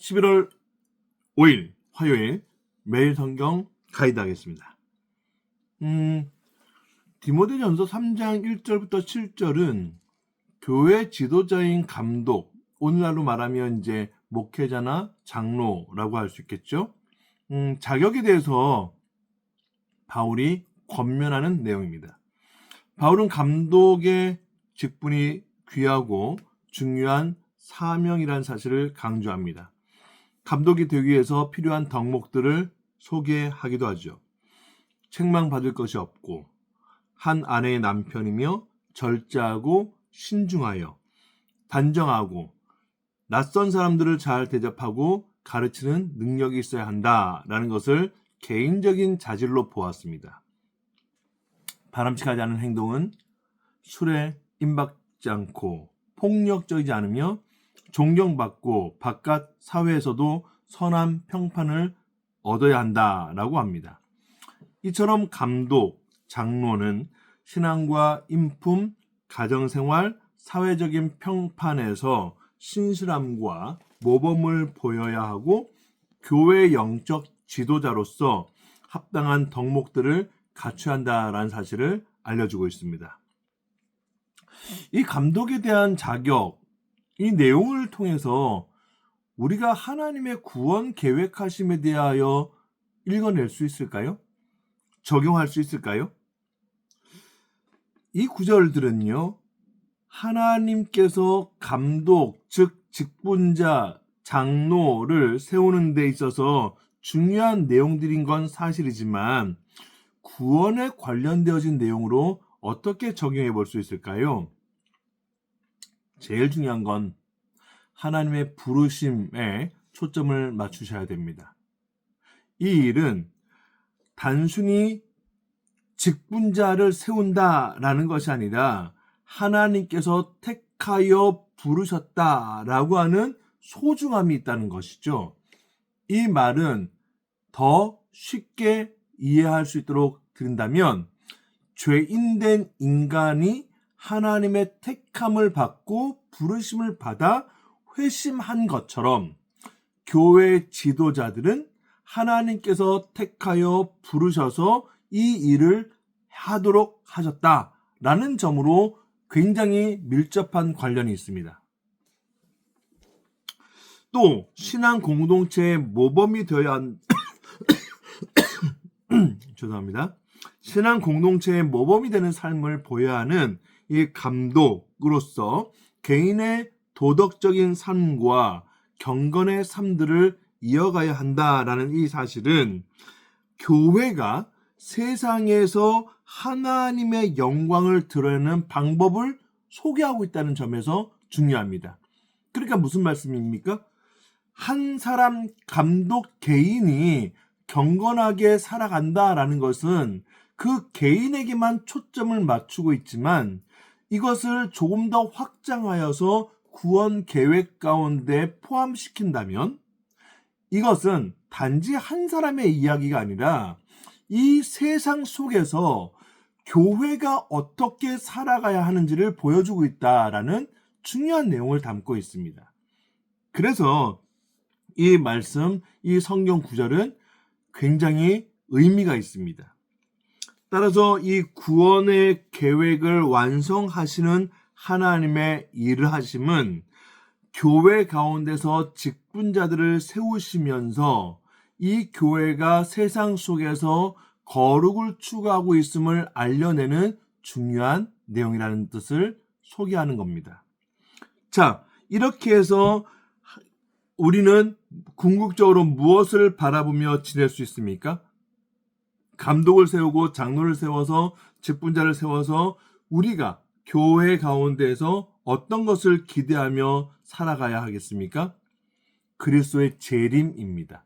11월 5일 화요일 매일 성경 가이드 하겠습니다. 디모데전서 3장 1절부터 7절은 교회 지도자인 감독, 오늘날로 말하면 이제 목회자나 장로라고 할 수 있겠죠. 자격에 대해서 바울이 권면하는 내용입니다. 바울은 감독의 직분이 귀하고 중요한 사명이라는 사실을 강조합니다. 감독이 되기 위해서 필요한 덕목들을 소개하기도 하죠. 책망받을 것이 없고 한 아내의 남편이며 절제하고 신중하여 단정하고 낯선 사람들을 잘 대접하고 가르치는 능력이 있어야 한다라는 것을 개인적인 자질로 보았습니다. 바람직하지 않은 행동은 술에 임박지 않고 폭력적이지 않으며 존경받고 바깥 사회에서도 선한 평판을 얻어야 한다라고 합니다. 이처럼 감독, 장로는 신앙과 인품, 가정생활, 사회적인 평판에서 신실함과 모범을 보여야 하고 교회의 영적 지도자로서 합당한 덕목들을 갖춰야 한다라는 사실을 알려주고 있습니다. 이 감독에 대한 자격, 이 내용을 통해서 우리가 하나님의 구원 계획하심에 대하여 읽어낼 수 있을까요? 적용할 수 있을까요? 이 구절들은요, 하나님께서 감독, 즉 직분자, 장로를 세우는 데 있어서 중요한 내용들인 건 사실이지만 구원에 관련되어진 내용으로 어떻게 적용해 볼 수 있을까요? 제일 중요한 건 하나님의 부르심에 초점을 맞추셔야 됩니다. 이 일은 단순히 직분자를 세운다라는 것이 아니라 하나님께서 택하여 부르셨다라고 하는 소중함이 있다는 것이죠. 이 말은 더 쉽게 이해할 수 있도록 드린다면 죄인된 인간이 하나님의 택함을 받고 부르심을 받아 회심한 것처럼 교회 지도자들은 하나님께서 택하여 부르셔서 이 일을 하도록 하셨다라는 점으로 굉장히 밀접한 관련이 있습니다. 또 신앙 공동체의 모범이 되어야 죄송합니다. 신앙 공동체의 모범이 되는 삶을 보여야 하는 이 감독으로서 개인의 도덕적인 삶과 경건의 삶들을 이어가야 한다라는 이 사실은 교회가 세상에서 하나님의 영광을 드러내는 방법을 소개하고 있다는 점에서 중요합니다. 그러니까 무슨 말씀입니까? 한 사람 감독 개인이 경건하게 살아간다라는 것은 그 개인에게만 초점을 맞추고 있지만 이것을 조금 더 확장하여서 구원 계획 가운데 포함시킨다면 이것은 단지 한 사람의 이야기가 아니라 이 세상 속에서 교회가 어떻게 살아가야 하는지를 보여주고 있다라는 중요한 내용을 담고 있습니다. 그래서 이 말씀, 이 성경 구절은 굉장히 의미가 있습니다. 따라서 이 구원의 계획을 완성하시는 하나님의 일을 하심은 교회 가운데서 직분자들을 세우시면서 이 교회가 세상 속에서 거룩을 추구하고 있음을 알려내는 중요한 내용이라는 뜻을 소개하는 겁니다. 자, 이렇게 해서 우리는 궁극적으로 무엇을 바라보며 지낼 수 있습니까? 감독을 세우고 장로를 세워서 직분자를 세워서 우리가 교회 가운데에서 어떤 것을 기대하며 살아가야 하겠습니까? 그리스도의 재림입니다.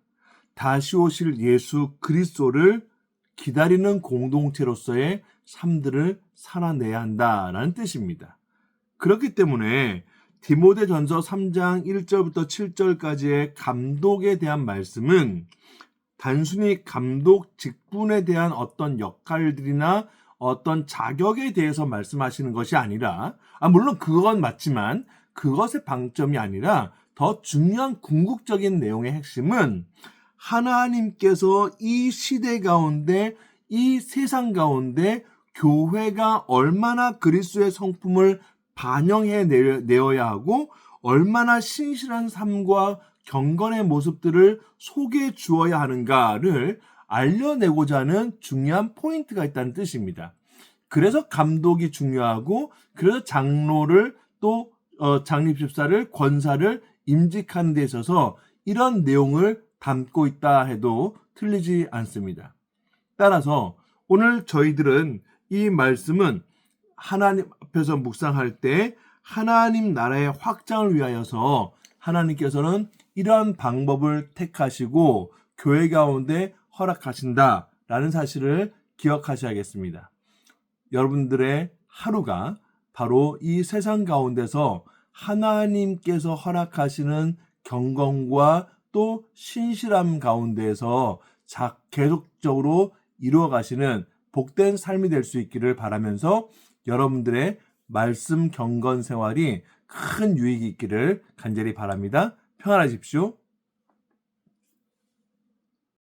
다시 오실 예수 그리스도를 기다리는 공동체로서의 삶들을 살아내야 한다라는 뜻입니다. 그렇기 때문에 디모데전서 3장 1절부터 7절까지의 감독에 대한 말씀은 단순히 감독 직분에 대한 어떤 역할들이나 어떤 자격에 대해서 말씀하시는 것이 아니라 물론 그건 맞지만 그것의 방점이 아니라 더 중요한 궁극적인 내용의 핵심은 하나님께서 이 시대 가운데, 이 세상 가운데 교회가 얼마나 그리스도의 성품을 반영해 내어야 하고 얼마나 신실한 삶과 경건의 모습들을 소개해 주어야 하는가를 알려내고자 하는 중요한 포인트가 있다는 뜻입니다. 그래서 감독이 중요하고, 그래서 장로를 또 장립집사를, 권사를 임직하는 데 있어서 이런 내용을 담고 있다 해도 틀리지 않습니다. 따라서 오늘 저희들은 이 말씀은 하나님 앞에서 묵상할 때 하나님 나라의 확장을 위하여서 하나님께서는 이러한 방법을 택하시고 교회 가운데 허락하신다라는 사실을 기억하셔야겠습니다. 여러분들의 하루가 바로 이 세상 가운데서 하나님께서 허락하시는 경건과 또 신실함 가운데에서 계속적으로 이루어가시는 복된 삶이 될 수 있기를 바라면서 여러분들의 말씀 경건 생활이 큰 유익이 있기를 간절히 바랍니다. 평안하십시오.